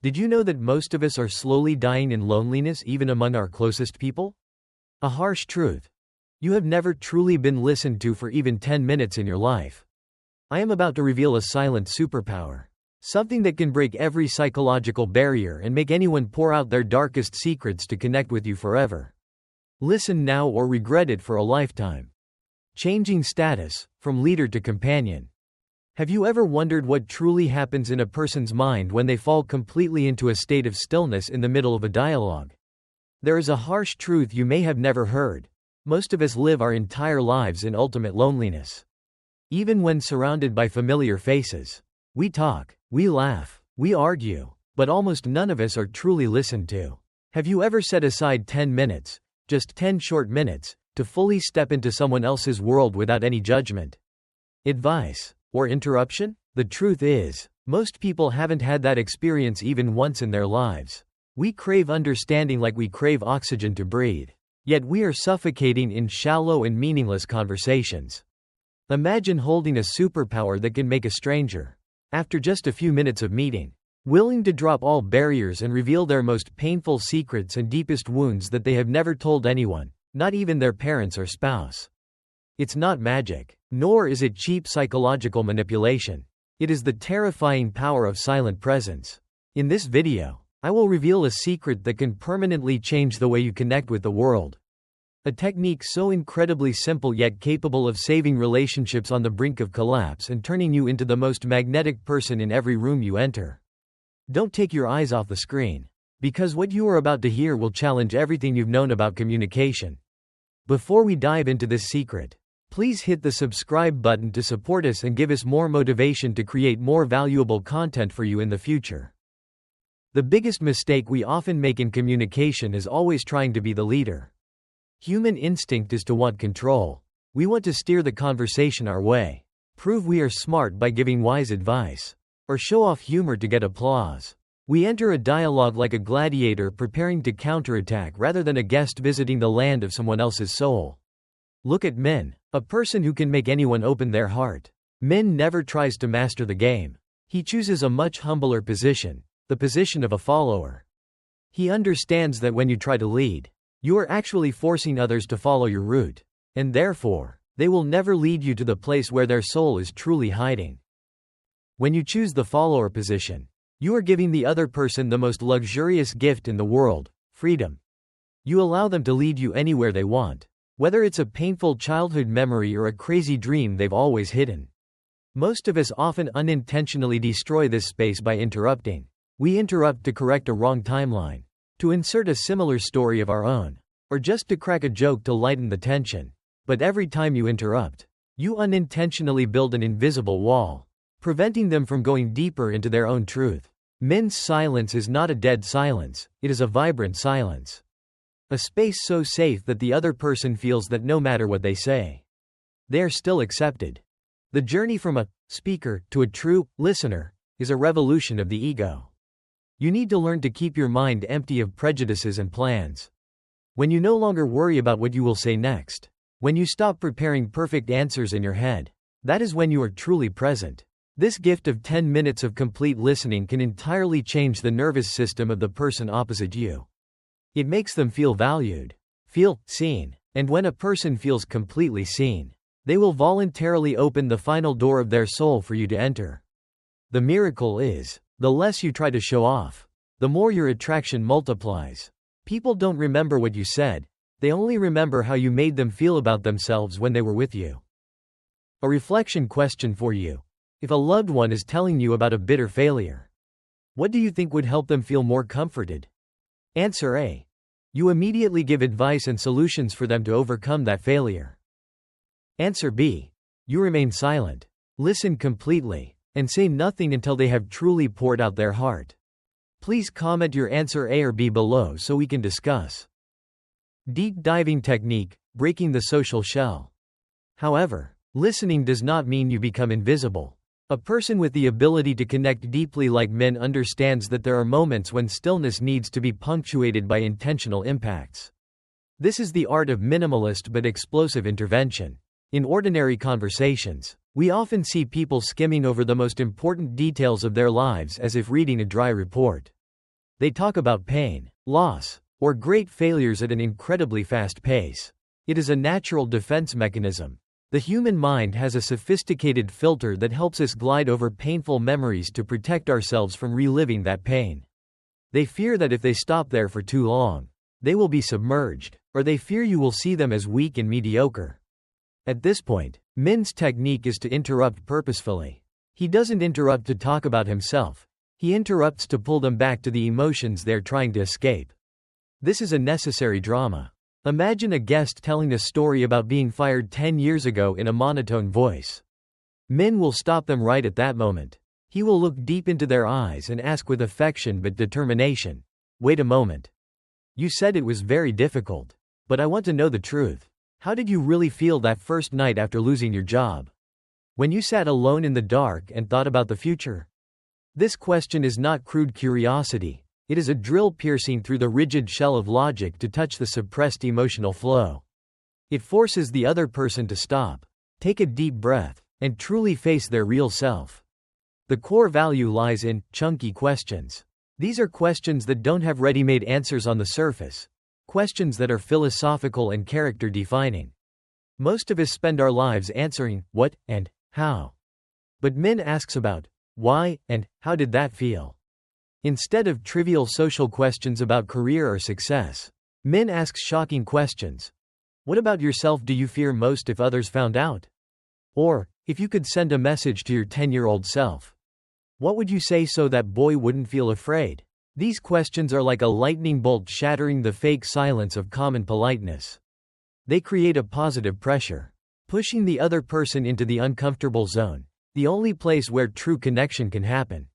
Did you know that most of us are slowly dying in loneliness even among our closest people? A harsh truth. You have never truly been listened to for even 10 minutes in your life. I am about to reveal a silent superpower. Something that can break every psychological barrier and make anyone pour out their darkest secrets to connect with you forever. Listen now or regret it for a lifetime. Changing status, from leader to companion. Have you ever wondered what truly happens in a person's mind when they fall completely into a state of stillness in the middle of a dialogue? There is a harsh truth you may have never heard. Most of us live our entire lives in ultimate loneliness. Even when surrounded by familiar faces. We talk, we laugh, we argue, but almost none of us are truly listened to. Have you ever set aside 10 minutes, just 10 short minutes, to fully step into someone else's world without any judgment, advice, or interruption? The truth is, most people haven't had that experience even once in their lives. We crave understanding like we crave oxygen to breathe. Yet we are suffocating in shallow and meaningless conversations. Imagine holding a superpower that can make a stranger, after just a few minutes of meeting, willing to drop all barriers and reveal their most painful secrets and deepest wounds that they have never told anyone, not even their parents or spouse. It's not magic, nor is it cheap psychological manipulation. It is the terrifying power of silent presence. In this video, I will reveal a secret that can permanently change the way you connect with the world. A technique so incredibly simple yet capable of saving relationships on the brink of collapse and turning you into the most magnetic person in every room you enter. Don't take your eyes off the screen, because what you are about to hear will challenge everything you've known about communication. Before we dive into this secret, please hit the subscribe button to support us and give us more motivation to create more valuable content for you in the future. The biggest mistake we often make in communication is always trying to be the leader. Human instinct is to want control. We want to steer the conversation our way, prove we are smart by giving wise advice, or show off humor to get applause. We enter a dialogue like a gladiator preparing to counterattack rather than a guest visiting the land of someone else's soul. Look at Min, a person who can make anyone open their heart. Min never tries to master the game. He chooses a much humbler position, the position of a follower. He understands that when you try to lead, you are actually forcing others to follow your route, and therefore, they will never lead you to the place where their soul is truly hiding. When you choose the follower position, you are giving the other person the most luxurious gift in the world, freedom. You allow them to lead you anywhere they want, whether it's a painful childhood memory or a crazy dream they've always hidden. Most of us often unintentionally destroy this space by interrupting. We interrupt to correct a wrong timeline, to insert a similar story of our own, or just to crack a joke to lighten the tension. But every time you interrupt, you unintentionally build an invisible wall, preventing them from going deeper into their own truth. Min's silence is not a dead silence, it is a vibrant silence. A space so safe that the other person feels that no matter what they say, they are still accepted. The journey from a speaker to a true listener is a revolution of the ego. You need to learn to keep your mind empty of prejudices and plans. When you no longer worry about what you will say next, when you stop preparing perfect answers in your head, that is when you are truly present. This gift of 10 minutes of complete listening can entirely change the nervous system of the person opposite you. It makes them feel valued, feel seen, and when a person feels completely seen, they will voluntarily open the final door of their soul for you to enter. The miracle is, the less you try to show off, the more your attraction multiplies. People don't remember what you said, they only remember how you made them feel about themselves when they were with you. A reflection question for you. If a loved one is telling you about a bitter failure, what do you think would help them feel more comforted? Answer A. You immediately give advice and solutions for them to overcome that failure. Answer B. You remain silent, listen completely, and say nothing until they have truly poured out their heart. Please comment your answer A or B below so we can discuss. Deep diving technique, breaking the social shell. However, listening does not mean you become invisible. A person with the ability to connect deeply like Min understands that there are moments when stillness needs to be punctuated by intentional impacts. This is the art of minimalist but explosive intervention. In ordinary conversations, we often see people skimming over the most important details of their lives as if reading a dry report. They talk about pain, loss, or great failures at an incredibly fast pace. It is a natural defense mechanism. The human mind has a sophisticated filter that helps us glide over painful memories to protect ourselves from reliving that pain. They fear that if they stop there for too long, they will be submerged, or they fear you will see them as weak and mediocre. At this point, Min's technique is to interrupt purposefully. He doesn't interrupt to talk about himself. He interrupts to pull them back to the emotions they're trying to escape. This is a necessary drama. Imagine a guest telling a story about being fired 10 years ago in a monotone voice. Min will stop them right at that moment. He will look deep into their eyes and ask with affection but determination, "Wait a moment. You said it was very difficult. But I want to know the truth. How did you really feel that first night after losing your job? When you sat alone in the dark and thought about the future?" This question is not crude curiosity. It is a drill piercing through the rigid shell of logic to touch the suppressed emotional flow. It forces the other person to stop, take a deep breath, and truly face their real self. The core value lies in chunky questions. These are questions that don't have ready-made answers on the surface. Questions that are philosophical and character-defining. Most of us spend our lives answering what and how. But Min asks about why and how did that feel? Instead of trivial social questions about career or success, Min asks shocking questions. What about yourself do you fear most if others found out? Or, if you could send a message to your 10-year-old self, what would you say so that boy wouldn't feel afraid? These questions are like a lightning bolt shattering the fake silence of common politeness. They create a positive pressure, pushing the other person into the uncomfortable zone, the only place where true connection can happen.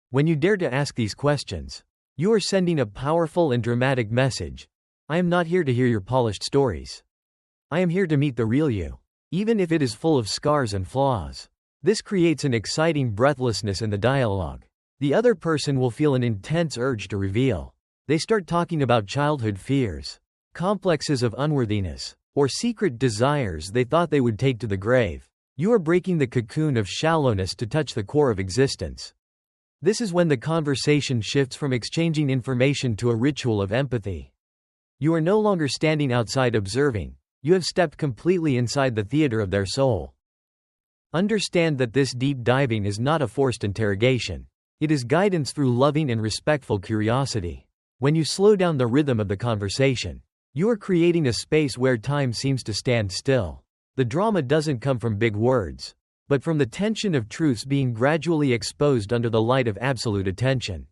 When you dare to ask these questions, you are sending a powerful and dramatic message. I am not here to hear your polished stories. I am here to meet the real you, even if it is full of scars and flaws. This creates an exciting breathlessness in the dialogue. The other person will feel an intense urge to reveal. They start talking about childhood fears, complexes of unworthiness, or secret desires they thought they would take to the grave. You are breaking the cocoon of shallowness to touch the core of existence. This is when the conversation shifts from exchanging information to a ritual of empathy. You are no longer standing outside observing. You have stepped completely inside the theater of their soul. Understand that this deep diving is not a forced interrogation. It is guidance through loving and respectful curiosity. When you slow down the rhythm of the conversation, you are creating a space where time seems to stand still. The drama doesn't come from big words, but from the tension of truths being gradually exposed under the light of absolute attention.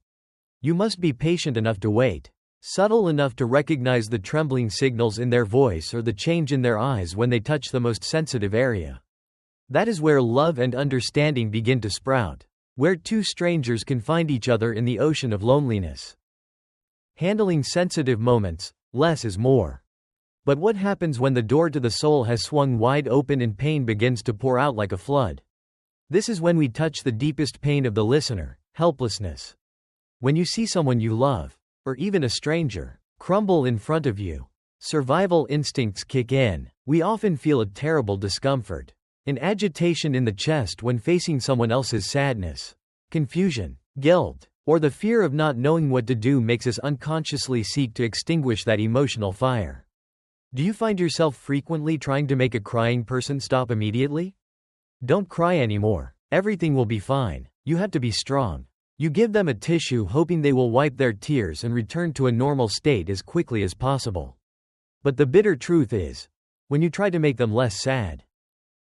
You must be patient enough to wait, subtle enough to recognize the trembling signals in their voice or the change in their eyes when they touch the most sensitive area. That is where love and understanding begin to sprout, where two strangers can find each other in the ocean of loneliness. Handling sensitive moments, less is more. But what happens when the door to the soul has swung wide open and pain begins to pour out like a flood? This is when we touch the deepest pain of the listener, helplessness. When you see someone you love, or even a stranger, crumble in front of you, survival instincts kick in. We often feel a terrible discomfort, an agitation in the chest when facing someone else's sadness, confusion, guilt, or the fear of not knowing what to do makes us unconsciously seek to extinguish that emotional fire. Do you find yourself frequently trying to make a crying person stop immediately? Don't cry anymore. Everything will be fine. You have to be strong. You give them a tissue hoping they will wipe their tears and return to a normal state as quickly as possible. But the bitter truth is, when you try to make them less sad,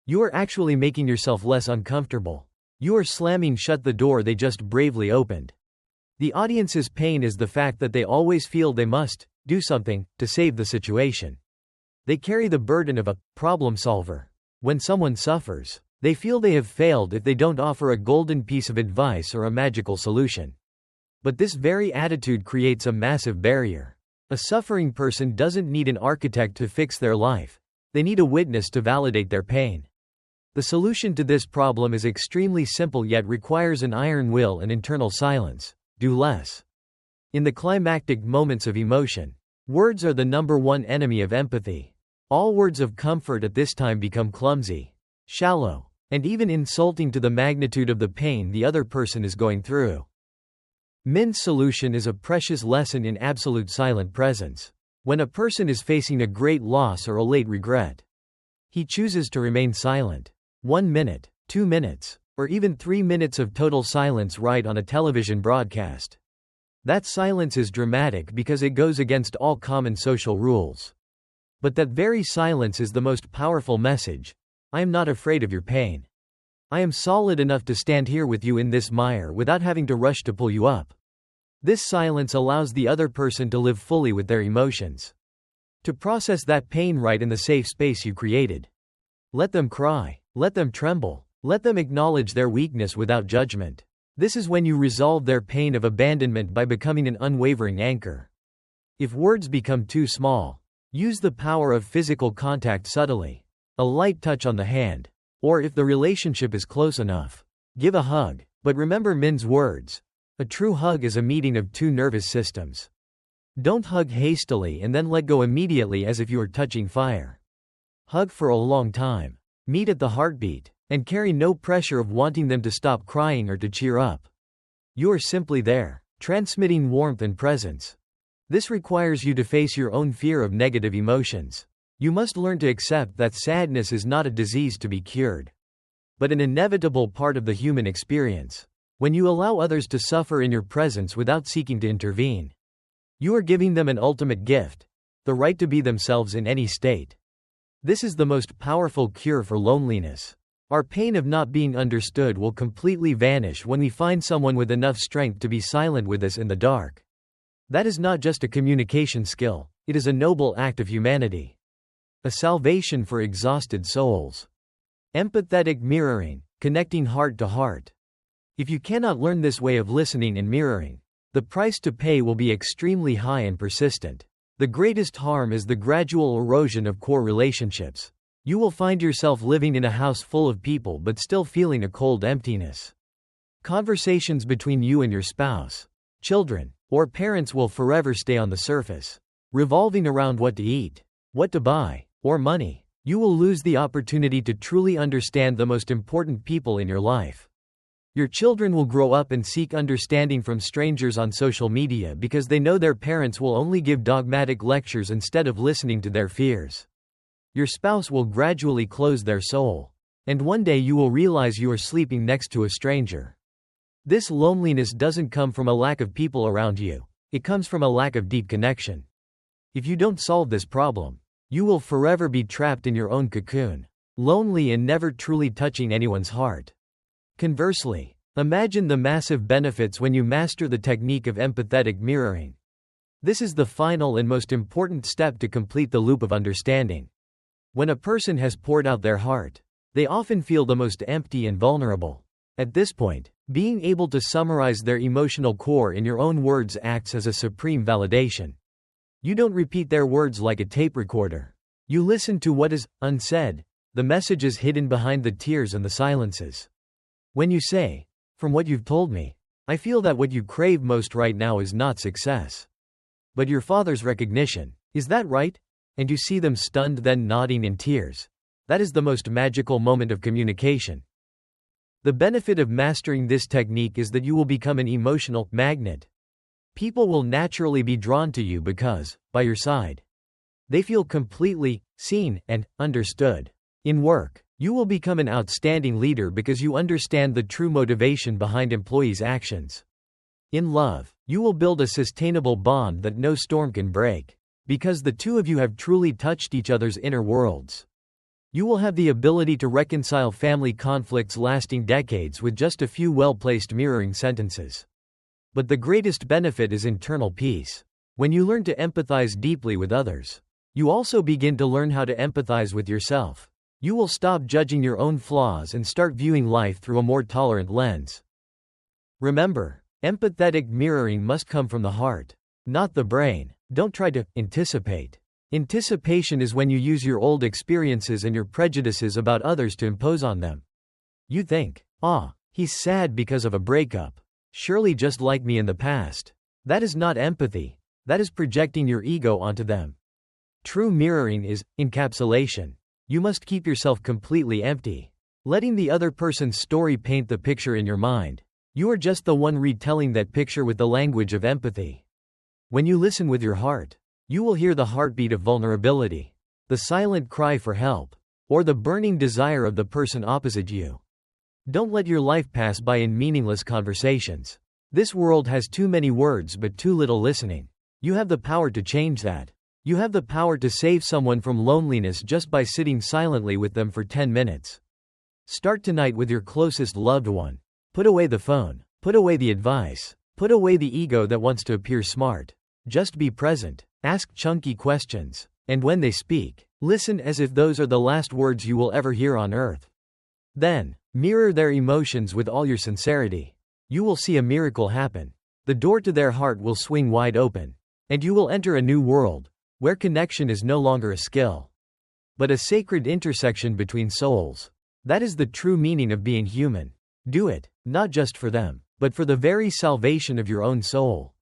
you are actually making yourself less uncomfortable. You are slamming shut the door they just bravely opened. The audience's pain is the fact that they always feel they must do something to save the situation. They carry the burden of a problem solver. When someone suffers, they feel they have failed if they don't offer a golden piece of advice or a magical solution. But this very attitude creates a massive barrier. A suffering person doesn't need an architect to fix their life. They need a witness to validate their pain. The solution to this problem is extremely simple yet requires an iron will and internal silence. Do less. In the climactic moments of emotion, words are the number one enemy of empathy. All words of comfort at this time become clumsy, shallow, and even insulting to the magnitude of the pain the other person is going through. Min's solution is a precious lesson in absolute silent presence. When a person is facing a great loss or a late regret, he chooses to remain silent. 1 minute, 2 minutes, or even 3 minutes of total silence right on a television broadcast. That silence is dramatic because it goes against all common social rules. But that very silence is the most powerful message. I am not afraid of your pain. I am solid enough to stand here with you in this mire without having to rush to pull you up. This silence allows the other person to live fully with their emotions, to process that pain right in the safe space you created. Let them cry, let them tremble, let them acknowledge their weakness without judgment. This is when you resolve their pain of abandonment by becoming an unwavering anchor. If words become too small, use the power of physical contact subtly, a light touch on the hand, or if the relationship is close enough, give a hug. But remember Min's words. A true hug is a meeting of two nervous systems. Don't hug hastily and then let go immediately as if you are touching fire. Hug for a long time. Meet at the heartbeat, and carry no pressure of wanting them to stop crying or to cheer up. You are simply there, transmitting warmth and presence. This requires you to face your own fear of negative emotions. You must learn to accept that sadness is not a disease to be cured, but an inevitable part of the human experience. When you allow others to suffer in your presence without seeking to intervene, you are giving them an ultimate gift, the right to be themselves in any state. This is the most powerful cure for loneliness. Our pain of not being understood will completely vanish when we find someone with enough strength to be silent with us in the dark. That is not just a communication skill, it is a noble act of humanity. A salvation for exhausted souls. Empathetic mirroring, connecting heart to heart. If you cannot learn this way of listening and mirroring, the price to pay will be extremely high and persistent. The greatest harm is the gradual erosion of core relationships. You will find yourself living in a house full of people but still feeling a cold emptiness. Conversations between you and your spouse, children, or parents will forever stay on the surface, revolving around what to eat, what to buy, or money. You will lose the opportunity to truly understand the most important people in your life. Your children will grow up and seek understanding from strangers on social media because they know their parents will only give dogmatic lectures instead of listening to their fears. Your spouse will gradually close their soul, and one day you will realize you are sleeping next to a stranger. This loneliness doesn't come from a lack of people around you, it comes from a lack of deep connection. If you don't solve this problem, you will forever be trapped in your own cocoon, lonely and never truly touching anyone's heart. Conversely, imagine the massive benefits when you master the technique of empathetic mirroring. This is the final and most important step to complete the loop of understanding. When a person has poured out their heart, they often feel the most empty and vulnerable. At this point, being able to summarize their emotional core in your own words acts as a supreme validation. You don't repeat their words like a tape recorder. You listen to what is unsaid, the messages hidden behind the tears and the silences. When you say, "From what you've told me, I feel that what you crave most right now is not success, but your father's recognition. Is that right?" And you see them stunned, then nodding in tears. That is the most magical moment of communication. The benefit of mastering this technique is that you will become an emotional magnet. People will naturally be drawn to you because, by your side, they feel completely seen and understood. In work, you will become an outstanding leader because you understand the true motivation behind employees' actions. In love, you will build a sustainable bond that no storm can break, because the two of you have truly touched each other's inner worlds. You will have the ability to reconcile family conflicts lasting decades with just a few well-placed mirroring sentences. But the greatest benefit is internal peace. When you learn to empathize deeply with others, you also begin to learn how to empathize with yourself. You will stop judging your own flaws and start viewing life through a more tolerant lens. Remember, empathetic mirroring must come from the heart, not the brain. Don't try to anticipate. Anticipation is when you use your old experiences and your prejudices about others to impose on them. You think, he's sad because of a breakup. Surely just like me in the past. That is not empathy. That is projecting your ego onto them. True mirroring is encapsulation. You must keep yourself completely empty, letting the other person's story paint the picture in your mind. You are just the one retelling that picture with the language of empathy. When you listen with your heart, you will hear the heartbeat of vulnerability, the silent cry for help, or the burning desire of the person opposite you. Don't let your life pass by in meaningless conversations. This world has too many words but too little listening. You have the power to change that. You have the power to save someone from loneliness just by sitting silently with them for 10 minutes. Start tonight with your closest loved one. Put away the phone. Put away the advice. Put away the ego that wants to appear smart. Just be present. Ask chunky questions. And when they speak, listen as if those are the last words you will ever hear on earth. Then, mirror their emotions with all your sincerity. You will see a miracle happen. The door to their heart will swing wide open. And you will enter a new world, where connection is no longer a skill, but a sacred intersection between souls. That is the true meaning of being human. Do it, not just for them, but for the very salvation of your own soul.